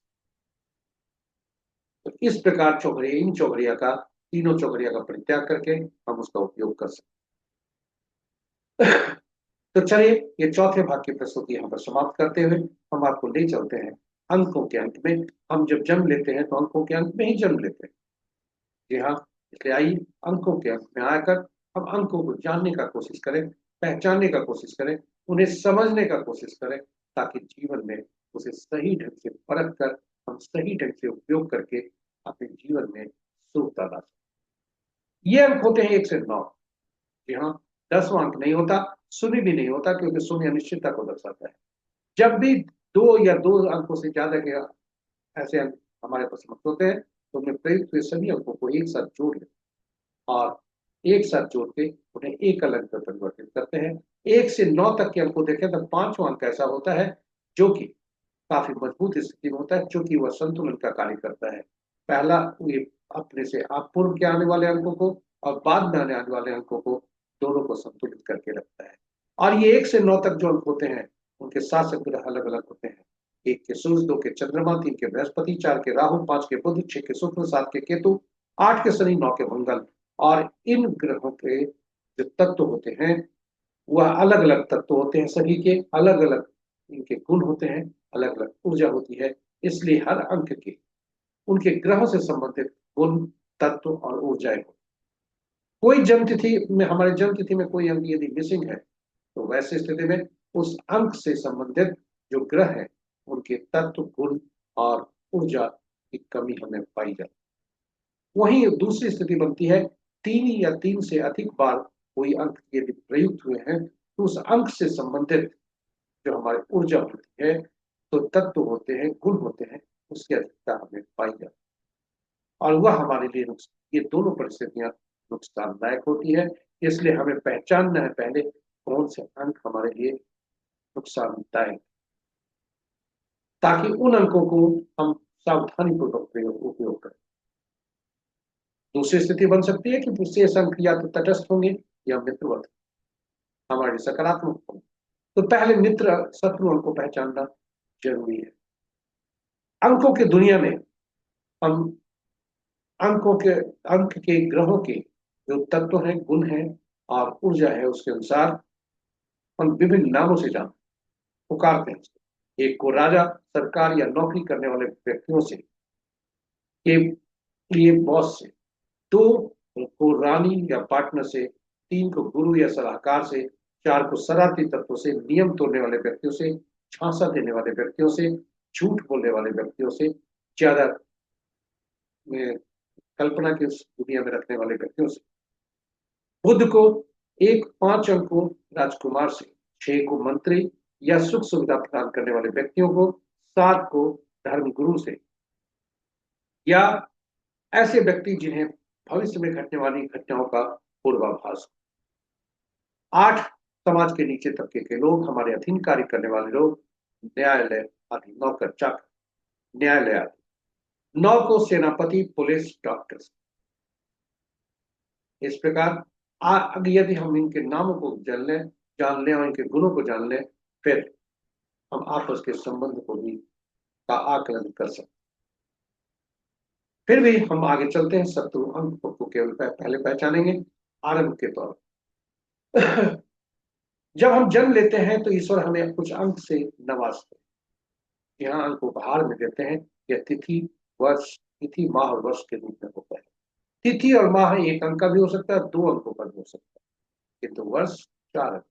तो इस प्रकार चौघड़िया, इन चौघड़िया का, तीनों चौघड़िया का परित्याग करके हम उसका उपयोग कर सकते। तो चलिए ये चौथे भाग की प्रस्तुति यहाँ पर समाप्त करते हुए हम आपको ले चलते हैं अंकों के अंत में। हम जब जन्म लेते हैं तो अंकों के अंत में ही जन्म लेते हैं। जी हाँ, इसलिए आइए अंकों के अंत में आकर हम अंकों को जानने का कोशिश करें, पहचानने का कोशिश करें, उन्हें समझने का कोशिश करें, ताकि जीवन में उसे सही ढंग से परख कर हम सही ढंग से उपयोग करके अपने जीवन में सुखता ला सकें। ये अंक होते हैं 1 से 9। जी हाँ, 10वां अंक नहीं होता, शून्य भी नहीं होता, क्योंकि शून्य अनिश्चितता को दर्शाता है। जब भी 2 या 2 अंकों से ज्यादा के ऐसे अंक हमारे पास समक्ष होते हैं, तो उनमें प्रयुक्त हुए सभी अंकों को एक साथ जोड़ लें और एक साथ जोड़ के उन्हें एक अलग में परिवर्तित करते हैं। 1 से 9 तक के अंक को देखें तो 5वां अंक ऐसा होता है जो कि काफी मजबूत स्थिति में होता है, क्योंकि वह संतुलन का कार्य करता है। पहला, ये अपने से आप पूर्व के आने वाले अंकों को और बाद में आने वाले अंकों को, दोनों को संतुलित करके रखता है। और ये 1 से 9 तक जो अंक होते हैं, उनके शासक ग्रह अलग अलग होते हैं। 1 के सूर्य, 2 के चंद्रमा, 3 के बृहस्पति, 4 के राहु, 5 के बुध, 6 के शुक्र, 7 के केतु, 8 के शनि, 9 के मंगल। और इन ग्रहों के जो तत्व होते हैं, वह अलग अलग तत्व होते हैं, सभी के अलग अलग इनके गुण होते हैं, अलग अलग ऊर्जा होती है। इसलिए हर अंक के उनके ग्रहों से संबंधित गुण, तत्व और ऊर्जाएं होती। कोई जन्म तिथि में, हमारे जन्म तिथि में कोई अंक यदि मिसिंग है, तो वैसी स्थिति में उस अंक से संबंधित जो ग्रह है, उनके तत्व, गुण और ऊर्जा की कमी हमें पाई जाती है। वहीं दूसरी स्थिति बनती है, 3 या 3 से अधिक बार कोई अंक यदि प्रयुक्त हुए हैं, तो उस अंक से संबंधित जो हमारी ऊर्जा होती है, तो तत्व होते हैं, गुण होते हैं, उसकी अधिकता हमें पाई जाती है। और वह हमारे लिए ये दोनों परिस्थितियां नुकसानदायक होती है। इसलिए हमें पहचानना है पहले कौन से अंक हमारे लिए नुकसानदायक, ताकि उन अंकों को हम सावधानी पूर्वक उपयोग करें। दूसरी स्थिति बन सकती है कि शेष अंक या तो तटस्थ होंगे या मित्रवत, हमारे सकारात्मक होंगे। तो पहले मित्र शत्रु अंक को पहचानना जरूरी है। अंकों की दुनिया में हम अंक के ग्रहों के जो तत्व हैं, गुण हैं और ऊर्जा है, उसके अनुसार हम विभिन्न नामों से जान पुकारते हैं। एक को राजा, सरकार या नौकरी करने वाले व्यक्तियों से के लिए बॉस से, दो को रानी या पार्टनर से, तीन को गुरु या सलाहकार से, चार को शरारती तत्वों से, नियम तोड़ने वाले व्यक्तियों से, झांसा देने वाले व्यक्तियों से, झूठ बोलने वाले व्यक्तियों से, ज्यादा कल्पना की उस दुनिया में रखने वाले व्यक्तियों से। बुध को एक 5 अंकों राजकुमार से, 6 को मंत्री या सुख सुविधा प्रदान करने वाले व्यक्तियों को, 7 को धर्मगुरु से या ऐसे व्यक्ति जिन्हें भविष्य में घटने वाली घटनाओं का पूर्वाभास। 8 समाज के नीचे तबके के लोग, हमारे अधीन कार्य करने वाले लोग, न्यायालय आदि, नौकर चाकर, न्यायालय आदि। 9 को सेनापति, पुलिस, डॉक्टर्स। इस प्रकार यदि हम इनके नामों को जान लें और इनके गुणों को जान लें, फिर हम आपस के संबंध को भी का आकलन कर सकते। फिर भी हम आगे चलते हैं, शत्रु अंक को केवल पहले पहचानेंगे आरंभ के तौर पर। जब हम जन्म लेते हैं तो ईश्वर हमें कुछ अंक से नवाजते हैं। यहाँ अंक उपहार में देते हैं। यह तिथि माह और वर्ष के रूप में होता है। तिथि और माह 1 अंक का भी हो सकता है, 2 अंकों का भी हो सकता है, किंतु वर्ष 4 अंक।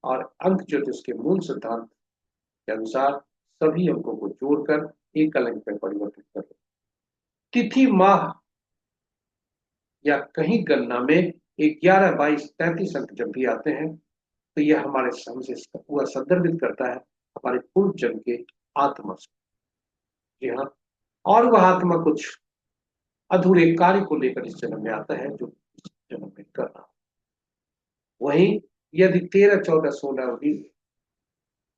और अंक ज्योतिष के मूल सिद्धांत के अनुसार सभी अंकों को जोड़कर एक अंक में परिवर्तित कर दो। तिथि माह या कहीं गणना में 11, 22, 33 अंक जब भी आते हैं तो यह हमारे हमसे वह संदर्भित करता है हमारे पूर्व जन्म के आत्मा से। जी हाँ, और वह आत्मा कुछ अधूरे कार्य को लेकर इस जन्म में आता है जो इस जन्म में कर रहा। वहीं यदि 13, 14, 16 और 20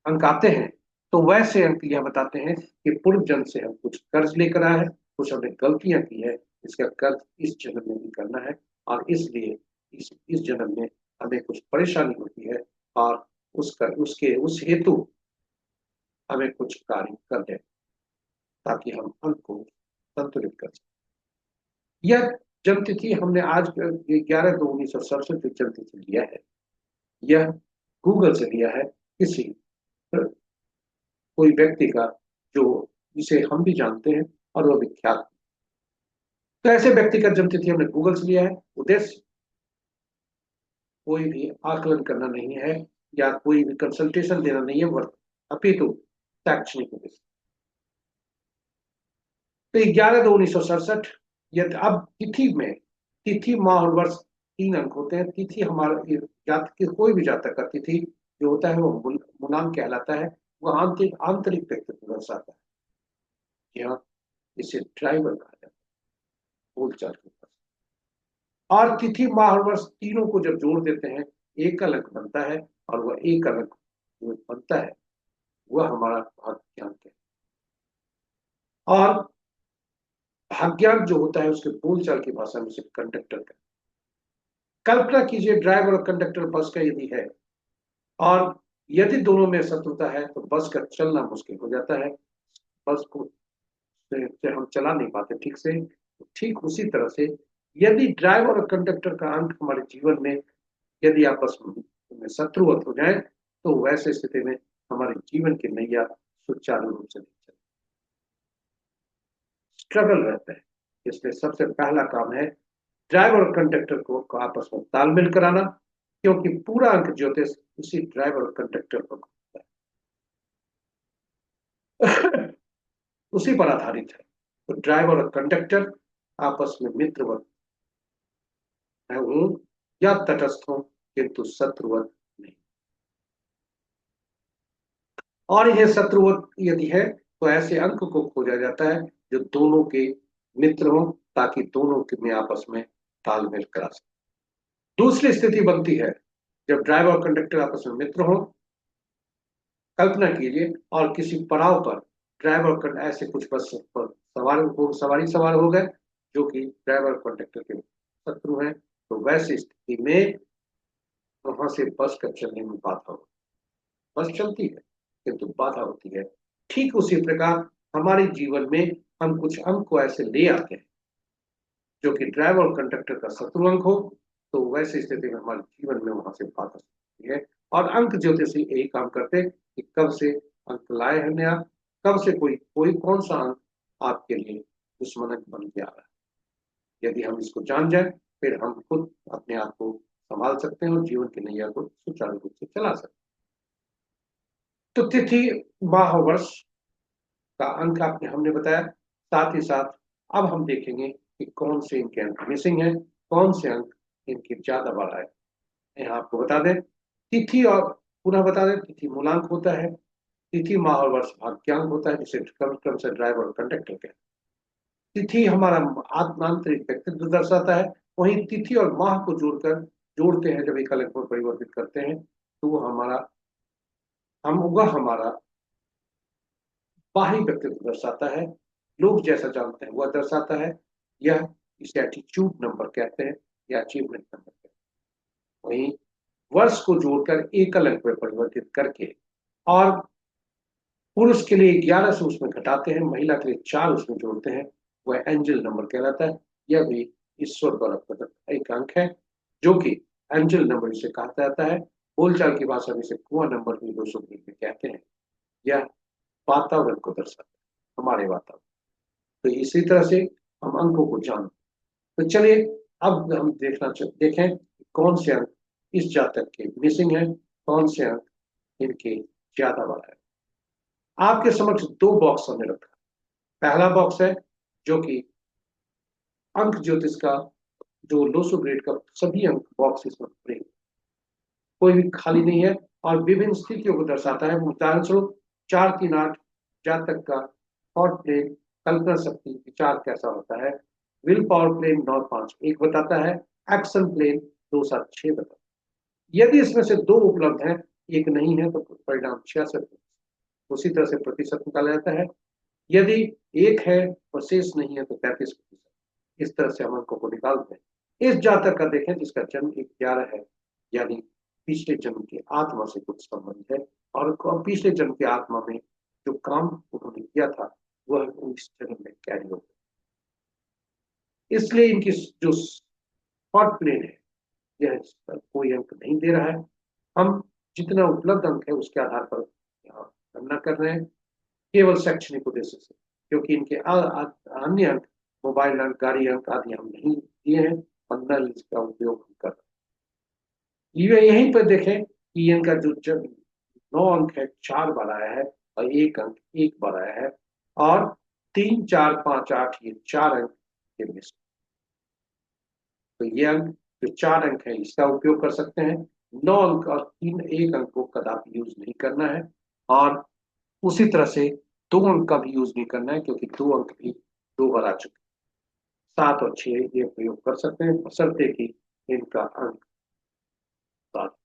अंक आते हैं तो वैसे अंक यह बताते हैं कि पूर्व जन्म से हम कुछ कर्ज लेकर आए हैं, कुछ हमने गलतियां की है, इसका कर्ज इस जन्म में भी करना है, और इसलिए इस जन्म में हमें कुछ परेशानी होती है और उस हेतु हमें कुछ कार्य कर दें ताकि हम अंक को संतुलित कर सकें। यह जन्म तिथि हमने आज 11/2/1967 जन्म तिथि लिया है। यह गूगल से लिया है, किसी कोई व्यक्ति का जो जिसे हम भी जानते हैं और वह विख्यात। तो ऐसे व्यक्ति का जन्म तिथि हमने गूगल से लिया है। उद्देश्य कोई भी आकलन करना नहीं है या कोई भी कंसल्टेशन देना नहीं है, अपितु शैक्षणिक उद्देश्य। तो 11/2/1967 यदि अब तिथि माह और वर्ष 3 अंक होते हैं। तिथि हमारा जातक के कोई भी जातक का तिथि जो होता है वो मूलांक कहलाता है। वह आंतरिक व्यक्तित्व दर्शाता है। यहाँ इसे ड्राइवर कहा जाता है बोलचाल के ऊपर। और तिथि माह और वर्ष तीनों को जब जोड़ देते हैं एक अंक बनता है, और वह एक अंक जो बनता है वह हमारा भाग्यांक है। और भाग्यांक जो होता है उसके बोलचाल की भाषा में से कंडक्टर का। कल्पना कीजिए ड्राइवर और कंडक्टर बस का यदि है, और यदि दोनों में शत्रुता है तो बस का चलना मुश्किल हो जाता है। बस को से हम चला नहीं पाते ठीक से। तो ठीक उसी तरह से यदि ड्राइवर और कंडक्टर का अंक हमारे जीवन में यदि आपस में शत्रुवत हो जाए तो वैसे स्थिति में हमारे जीवन की नैया सुचारू रूप से नहीं चलती, स्ट्रगल रहता है। इसलिए सबसे पहला काम है ड्राइवर और कंडक्टर को आपस में तालमेल कराना, क्योंकि पूरा अंक ज्योतिष उसी ड्राइवर और कंडक्टर पर होता है। उसी पर आधारित है। तो ड्राइवर और कंडक्टर आपस में मित्रवत हूं या तटस्थ हूं, किंतु शत्रुवत नहीं। और यह शत्रुवत यदि है तो ऐसे अंक को खोजा जाता है जो दोनों के मित्र हों, ताकि दोनों के में आपस में तालमेल करा सके। दूसरी स्थिति बनती है जब ड्राइवर और कंडक्टर आपस में मित्र हों। कल्पना कीजिए और किसी पड़ाव पर ड्राइवर ऐसे कुछ बस पर सवारी हो गए जो कि ड्राइवर कंडक्टर के शत्रु हैं। तो वैसी स्थिति में वहां से बस का चलने में बाधा हो। बस चलती है किंतु बाधा होती है। ठीक उसी प्रकार हमारे जीवन में हम कुछ अंक को ऐसे ले आते हैं जो कि ड्राइवर और कंडक्टर का शत्रु अंक हो, तो वैसी स्थिति में हमारे जीवन में वहां से बाधा होती है। और अंक ज्योतिषी यही काम करते हैं कि कब से अंक लाए हैं नया, कब से कोई कोई कौन सा अंक आपके लिए दुश्मन अंक बन के आ रहा है। यदि हम इसको जान जाए, फिर हम खुद अपने आप को संभाल सकते हैं और जीवन की नैया को सुचारू रूप से चला सकते हैं। तो तिथि, माह और वर्ष का अंक आपने हमने बताया। साथ ही साथ अब हम देखेंगे कि कौन से इनके अंक मिसिंग है, कौन से अंक इनके ज्यादा बढ़ रहा है। यहाँ आपको बता दें, तिथि और पुनः बता दें, तिथि मूलांक होता है, तिथि माह और वर्ष भाग्यांक होता है, जिसे क्रम क्रम से ड्राइवर और कंडक्टर कहते हैं। तिथि हमारा आत्मांतरिक व्यक्तित्व दर्शाता है, वहीं तिथि और माह को जोड़ते हैं, जब एक अलग में परिवर्तित करते हैं, तो वो हमारा बाहरी व्यक्तित्व दर्शाता है। लोग जैसा जानते हैं वह दर्शाता है। यह इसे एटीट्यूड नंबर कहते हैं या अचीवमेंट नंबर कहते हैं। वहीं वर्ष को जोड़कर एकल अंक में परिवर्तित करके और पुरुष के लिए 11 से उसमें घटाते हैं, महिला के लिए 4 उसमें जोड़ते हैं, वह एंजल नंबर कहलाता है। यह भी ईश्वर द्वारा प्रदत्त एक अंक है, जो कि एंजल नंबर इसे कहा जाता है। बोलचाल की भाषा में इसे कुआं नंबर भी 220 में कहते हैं। यह वातावरण को दर्शाता है, हमारे वातावरण। तो इसी तरह से हम अंकों को जानते हैं। तो चलिए अब हम देखें कौन से अंक इस जातक के मिसिंग है, कौन से अंक इनके ज्यादा वाला है। आपके समक्ष 2 बॉक्स हमने रखा। पहला बॉक्स है जो कि अंक ज्योतिष का, जो लोसो ग्रेड का सभी अंक बॉक्स इसमें भरे, कोई भी खाली नहीं है और विभिन्न स्थितियों को दर्शाता है। उदाहरण स्वरूप 438 जातक का थॉट प्लेन, कल्पना शक्ति, विचार कैसा होता है। विल पावर प्लेन 951 बताता है, एक्शन प्लेन 276 बताता है। यदि इसमें से 2 उपलब्ध है, एक नहीं है, तो परिणाम 66। उसी तरह से प्रतिशत निकाला जाता है। यदि एक है और शेष नहीं है, तो 33%। इस तरह से हम अंकों को निकालते हैं। इस जातक का देखें जिसका जन्म 11 है, यानी पिछले जन्म की आत्मा से कुछ संबंध है, और पिछले जन्म की आत्मा में जो काम उन्होंने किया था वह इस जन्म में कैरी हो गया। इसलिए इनकी जो थॉट प्लेन है, यह कोई अंक नहीं दे रहा है। हम जितना उपलब्ध अंक है उसके आधार पर यहाँ गणना कर रहे हैं, केवल शैक्षणिक उद्देश्य से, क्योंकि इनके अन्य अंक, मोबाइल अंक, गाड़ी अंक आदि हम नहीं दिए हैं और न इसका उपयोग हम कर रहे हैं। यहीं पर देखें कि इनका जो 9 अंक है 4 बार आया है और 1 अंक 1 बार आया है, और 3, 4, 5, 8 ये 4 अंक के मिस। तो ये अंक जो 4 अंक है इसका उपयोग कर सकते हैं। 9 अंक और 1 अंक को कदापि यूज नहीं करना है, और उसी तरह से 2 अंक का भी यूज नहीं करना है, क्योंकि 2 अंक भी 2 बार आ चुके हैं। 7 और 6 ये प्रयोग कर सकते हैं, बशर्ते कि इनका अंक 7।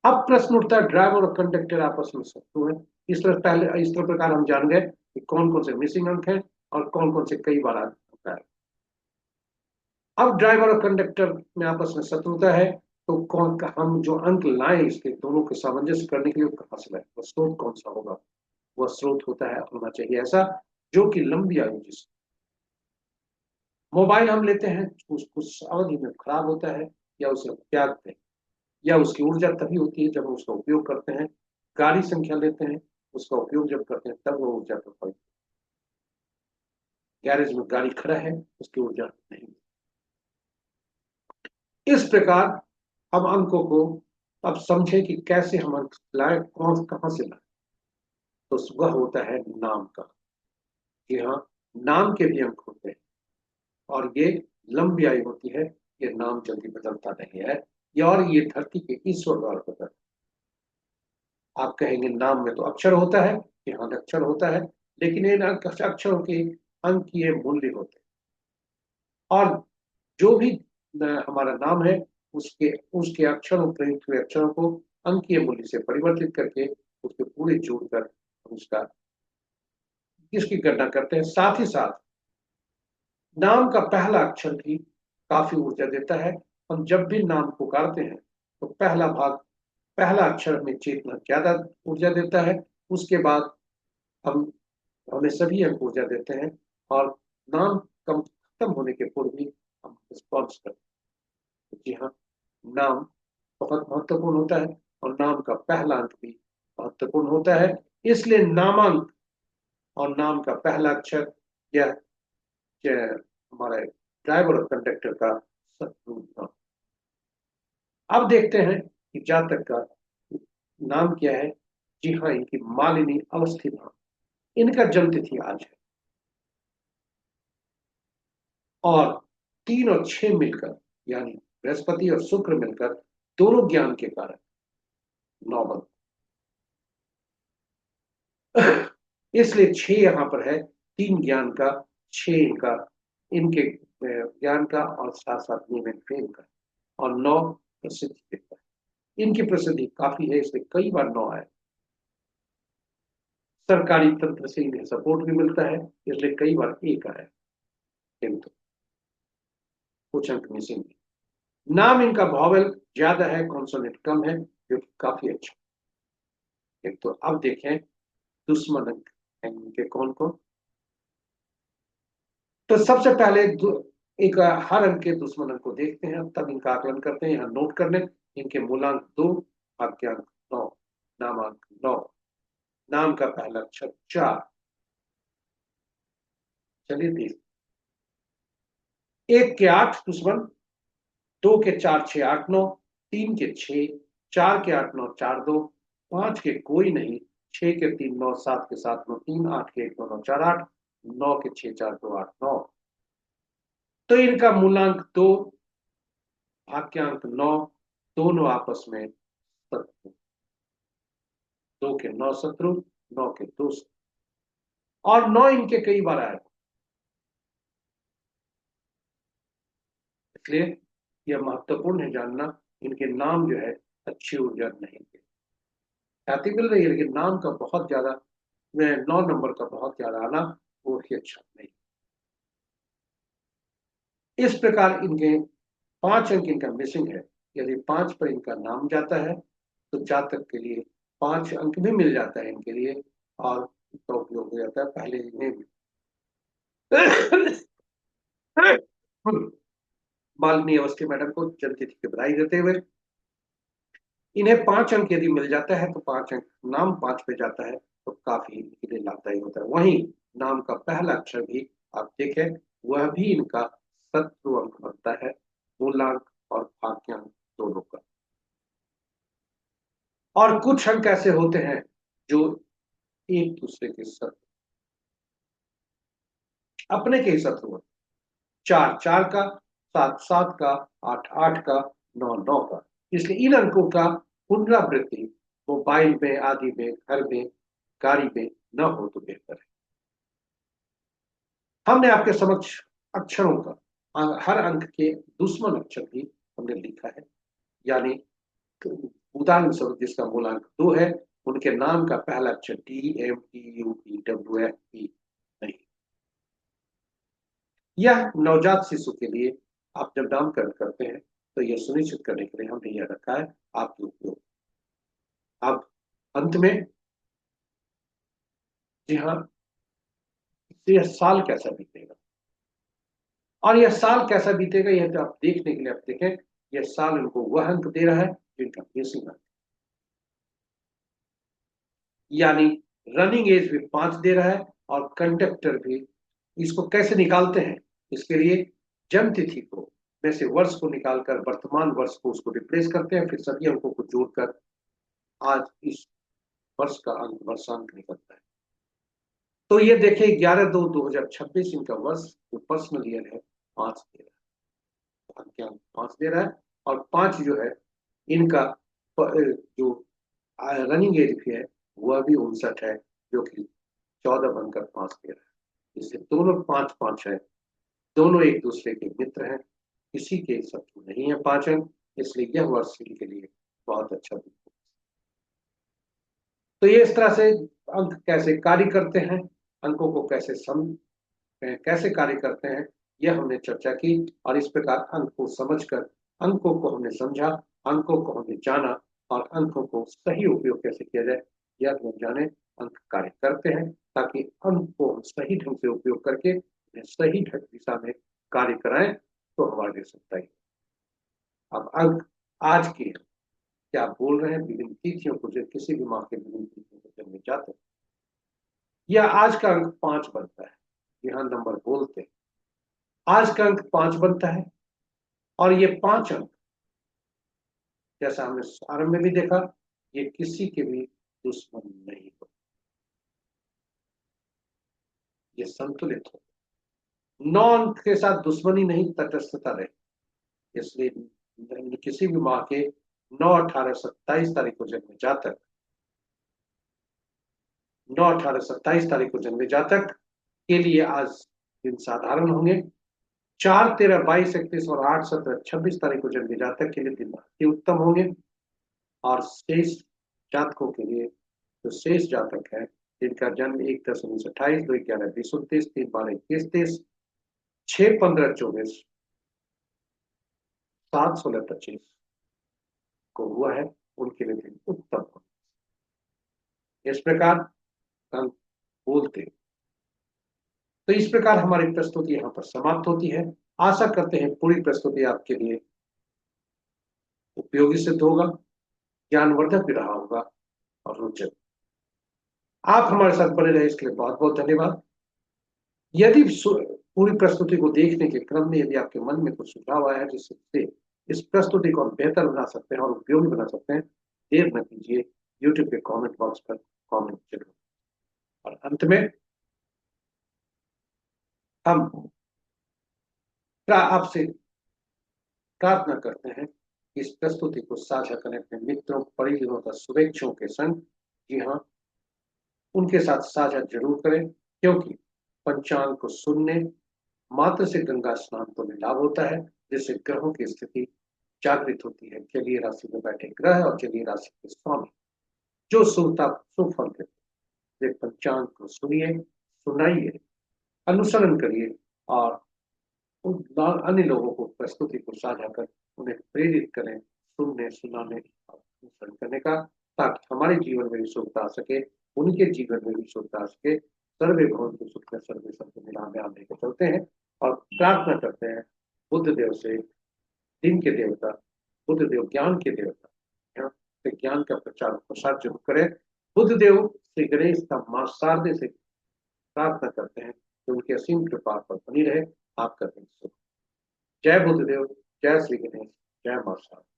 अब प्रश्न उठता है, ड्राइवर और कंडक्टर आपस में शत्रु है। इस प्रकार हम जान गए कि कौन कौन से मिसिंग अंक हैं और कौन कौन से कई बार आता है। अब ड्राइवर और कंडक्टर में आपस में शत्रुता है, तो कौन का हम जो अंक लाए इसके दोनों के सामंजस्य करने के लिए कहां से लाए, वह स्रोत कौन सा होगा। वह स्रोत होना चाहिए ऐसा जो कि लंबी आयु, जिस मोबाइल हम लेते हैं कुछ अवधि में खराब होता है, या उसे त्यागते हैं, या उसकी ऊर्जा तभी होती है जब हम उसका उपयोग करते हैं। गाड़ी संख्या लेते हैं, उसका उपयोग जब करते हैं तब वो ऊर्जा पर। गैरेज में गाड़ी खड़ा है, उसकी ऊर्जा नहीं। इस प्रकार हम अंकों को अब समझे कि कैसे हम अंक लाए, कौन कहां से लाए। तो वह होता है नाम का। जी हाँ, नाम के भी अंक होते हैं, और ये लंबी आयु होती है। ये नाम जल्दी बदलता नहीं है, और ये धरती के ईश्वर द्वारा बदलता। आप कहेंगे नाम में तो अक्षर होता है, यहाँ अक्षर होता है, लेकिन इन अक्षरों के अंकीय मूल्य होते हैं। और जो भी हमारा नाम है, उसके उसके अक्षरों, प्रयुक्त हुए अक्षरों को अंकीय मूल्य से परिवर्तित करके उसके पूरे जोड़कर हम उसका इसकी गणना करते हैं। साथ ही साथ नाम का पहला अक्षर भी काफी ऊर्जा देता है। हम जब भी नाम पुकारते हैं, तो पहला अक्षर में चेतना ज्यादा ऊर्जा देता है। उसके बाद हम हमें सभी अंक ऊर्जा देते हैं, और नाम कम खत्म होने के पूर्व भी हम रिस्पॉन्स करते हैं। जी हाँ, नाम बहुत महत्वपूर्ण होता है। और नाम का पहला अंक भी महत्वपूर्ण होता है। इसलिए नामांक और नाम का पहला अक्षर यह हमारे ड्राइवर और कंडक्टर का शत्रु नाम। अब देखते हैं कि जातक का नाम क्या है। जी हाँ, इनकी मालिनी अवस्थी नाम, इनका जन्म तिथि आज है। और 3 और 6 मिलकर, यानी बृहस्पति और शुक्र मिलकर दोनों ज्ञान के कारक 9 बनते, इसलिए 6 यहां पर है, 3 ज्ञान का, 6 इनका, इनके ज्ञान का और साथ साथ में प्रेम का, और 9 प्रसिद्धि देता है। इनकी प्रसिद्धि काफी है, इसलिए कई बार 9 आए। सरकारी तंत्र से इन्हें सपोर्ट भी मिलता है, इसलिए कई बार 1 आया, किंतु कुछ अंक मिसिंग है। नाम इनका वॉवेल ज्यादा है, कॉन्सोनेंट कम है, जो कि काफी अच्छा है। तो अब देखें दुश्मन अंक हैं इनके कौन कौन। तो सबसे पहले एक हर अंक के दुश्मन अंक को देखते हैं, तब इनका आकलन करते हैं। यहाँ नोट कर लें, इनके मूलांक 2, वाक्यांक 9, नामांक 9, नाम का पहला अक्षर 4। चलिए देख, 1 के 8 दुश्मन, 2 के 4 6 8 9, 3 के 6, 4 के 8 9 4 2, 5 के कोई नहीं, 6 के 3 9, 7 के 7 9 3, 8 के 1 2 9 4 8, 9 के 6 4 2 8 9। तो इनका मूलांक 2, वाक्यांक 9, दोनों आपस में शत्रु। 2 के 9 शत्रु, 9 के 2 शत्रु, और 9 इनके कई बार आए, इसलिए यह महत्वपूर्ण है जानना। इनके नाम जो है अच्छी ऊर्जा नहीं थे, ख्याति मिल रही है, लेकिन नाम का बहुत ज्यादा, 9 नंबर का बहुत ज्यादा आना वो ही अच्छा नहीं। इस प्रकार इनके 5 अंक इनका मिसिंग है। यदि 5 पर इनका नाम जाता है तो जातक के लिए 5 अंक भी मिल जाता है इनके लिए, और इसका उपयोग हो जाता है पहले इन्हें भी। मालिनी अवस्थी मैडम को जन्म तिथि की बधाई देते हुए, इन्हें 5 अंक यदि मिल जाता है तो 5 अंक, नाम 5 पे जाता है तो काफी इनके लिए लाभदायी होता है। वहीं नाम का पहला अक्षर भी आप देखें, वह भी इनका शत्रु अंक बनता है, मूलांक और भाग्यांक दोनों का। और कुछ अंक ऐसे होते हैं जो एक दूसरे के शत्रु, अपने के ही शत्रु होते, 4 4 का, 7 7 का, 8 8 का, 9 9 का। इसलिए इन अंकों का पुनरावृत्ति मोबाइल में आदि में, घर में, गाड़ी में न हो तो बेहतर है। हमने आपके समक्ष अक्षरों का, हर अंक के दुश्मन अक्षर भी हमने लिखा है, यानी उदाहरण स्वरूप जिसका मूलांक 2 है, उनके नाम का पहला अक्षर D M T U P W F P नहीं। यह नवजात शिशु के लिए आप जब नामकरण करते हैं तो यह सुनिश्चित करने के लिए हमने यह रखा है आपके उपयोग। अब अंत में, जी हाँ, यह साल कैसा बीतेगा, और यह साल कैसा बीतेगा यह तो आप देखने के लिए आप देखें, यह साल इनको वह अंक दे रहा है जिनका बेसिक अंक, यानी रनिंग एज भी 5 दे रहा है, और कंडक्टर भी। इसको कैसे निकालते हैं, इसके लिए जन्म तिथि को में से वर्ष को निकालकर वर्तमान वर्ष को उसको रिप्लेस करते हैं, फिर सभी अंकों को जोड़कर आज इस वर्ष का अंक, वर्षांक निकलता है। तो ये देखिए 11/2/2026 इनका वर्ष जो पर्सनल ईयर है 5 दे रहा है, अंक 5 दे रहा है, और 5 जो है इनका जो रनिंग एज भी है वह भी 59 है, जो कि 14 बनकर 5 दे रहा है। इससे दोनों 5 5 है, दोनों एक दूसरे के मित्र हैं, किसी के शत्रु नहीं है 5 अंक, इसलिए यह वर्ष इनके लिए बहुत अच्छा है। तो ये इस तरह से अंक कैसे कार्य करते हैं, अंकों को कैसे कार्य करते हैं, यह हमने चर्चा की। और इस प्रकार अंक को समझकर, अंकों को हमने समझा, अंकों को हमने जाना, और अंकों को सही उपयोग कैसे किया जाए यह हम जाने। अंक कार्य करते हैं, ताकि अंक को हम सही ढंग से उपयोग करके उन्हें सही ढंग दिशा में कार्य कराएं तो हमारे लिए सत्ता ही। अब अंक आज की क्या आप बोल रहे हैं विभिन्न तिथियों को, जो किसी भी माह के विभिन्न तिथियों को जन्मे जाते हैं, या आज का अंक 5 बनता है, यहाँ नंबर बोलते हैं, आज का अंक 5 बनता है, और ये 5 अंक, जैसा हमने आरंभ में भी देखा, ये किसी के भी दुश्मन नहीं हो, ये संतुलित हो। 9 अंक के साथ दुश्मनी नहीं, तटस्थता रहे, इसलिए किसी भी माह के 9, 18, 27 तारीख को जन्मे जातक, 9, 18, 27 तारीख को जन्मे जातक के लिए आज दिन साधारण होंगे। 4, 13, 22, 31 और 8, 17, 26 तारीख को जन्मे जातक के लिए दिन अति उत्तम होंगे। और शेष जातकों के लिए, जो शेष जातक है जिनका जन्म 1, 10, 19, 28, 2, 11, 20, 29, 3, 12, 21, 23, 6, 15, 24, 7, 16, 25 को हुआ है, उनके लिए दिन उत्तम हो। इस प्रकार हम बोलते, तो इस प्रकार हमारी प्रस्तुति यहाँ पर समाप्त होती है। आशा करते हैं पूरी प्रस्तुति आपके लिए उपयोगी सिद्ध होगा, ज्ञानवर्धक भी रहा होगा और रोचक। आप हमारे साथ बने रहे इसके लिए बहुत बहुत धन्यवाद। यदि पूरी प्रस्तुति को देखने के क्रम में यदि आपके मन में कुछ सुझाव आया है जिससे इस प्रस्तुति को हम बेहतर बना सकते हैं और उपयोगी बना सकते हैं, देर न कीजिए, यूट्यूब के कमेंट बॉक्स पर कमेंट जरूर। और अंत में हम आपसे प्रार्थना करते हैं कि इस प्रस्तुति को साझा करें अपने मित्रों, परिजनों तथा शुभेच्छुओं के संग। जी हाँ, उनके साथ साझा जरूर करें, क्योंकि पंचांग को सुनने मात्र से गंगा स्नान को लाभ होता है, जिससे ग्रहों की स्थिति जागृत होती है। जलीय राशि में बैठे ग्रह और जलीय राशि के स्वामी जो शुभ फल देते हैं, वे पंचांग को सुनिए, सुनाइए, अनुसरण करिए और अन्य लोगों को प्रस्तुति को साझा कर उन्हें प्रेरित करें सुनने, सुनाने और अनुसरण करने का, ताकि हमारे जीवन में भी सुखता आ सके, उनके जीवन में भी सुखता आ सके। सर्वे भवन्तु सुखिनः, सर्वे सन्तु निरामयाः लेकर चलते हैं और प्रार्थना करते हैं बुद्ध देव से, दिन के देवता, बुद्ध देव ज्ञान के देवता, यहाँ से ज्ञान का प्रचार प्रसार जरूर करें। बुद्ध देव श्री गणेश का मां शारदे से प्रार्थना करते हैं कि उनकी असीम कृपा पर बनी रहे, आपका दिन शुभ। जय बुद्धदेव, जय श्री गणेश, जय मां शारदा।